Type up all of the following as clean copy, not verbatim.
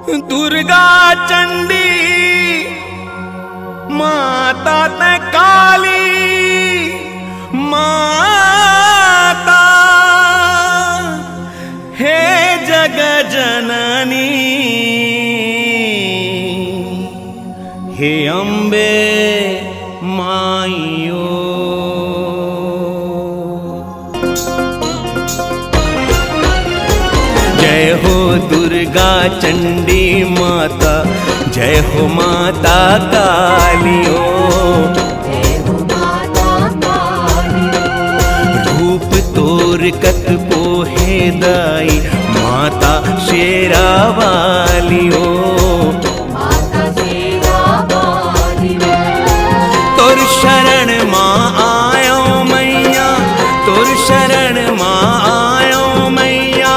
दुर्गा चंडी माता ते काली माता हे जग जननी हे अम्बे माइयो। जय हो दुर्गा चंडी माता, जय हो माता कालियो। जय हो माता कालियो। रूप तोर कत पोहे दाई माता शेरा वालियो। माता शेरा वालियो। तोर शरण मां आयो मैया, तोर शरण मां आयो मैया।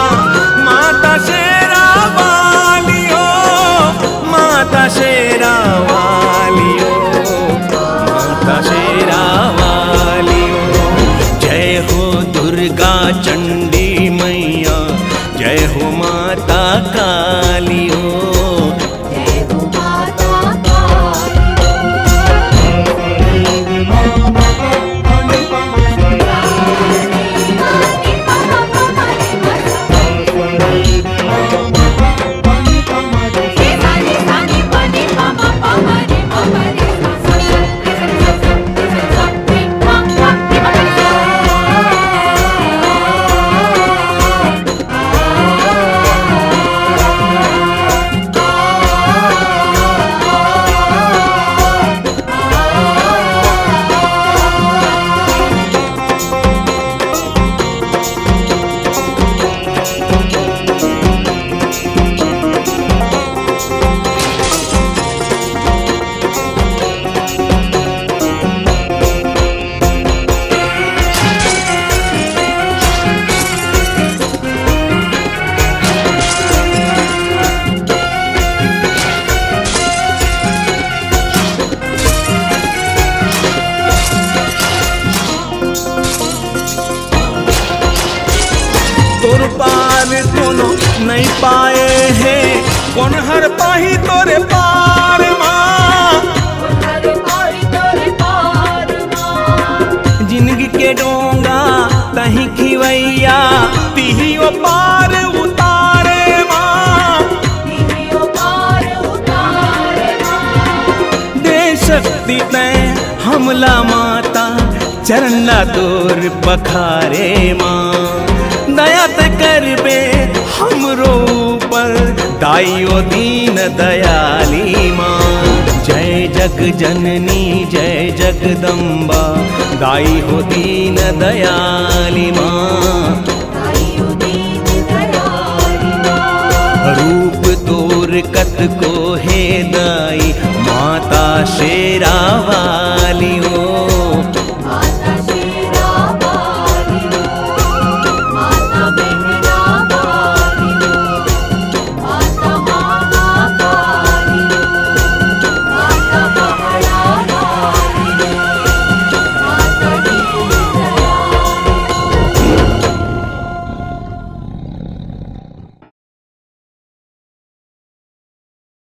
माता शेरा वालियो, माता शेरा वालियो, माता शेरा वालियो। जय हो दुर्गा चंडी मैया, जय हो माता कालियो। जय हो माता कालियो। तोर पार कोनो नहीं पाए हैं, कौन हर पाही तोरे पार माँ। हरे पारी तोरे पार माँ। जिंदगी के डोंगा तही खिवैया, तिहियो पार उतारे माँ। तिहियो पार उतारे माँ। दे शक्ति तय हमला माता, चरणला तोर पखारे माँ। दया ते करबे हमरो ऊपर, दाइयो दीन दयाली माँ। जय जग जननी जय जगदम्बा, दाई हो दीन दयाली माँ। दाइयो दीन दयाली माँ। रूप तोर कत को हे दाई माता शेरा वाली हो।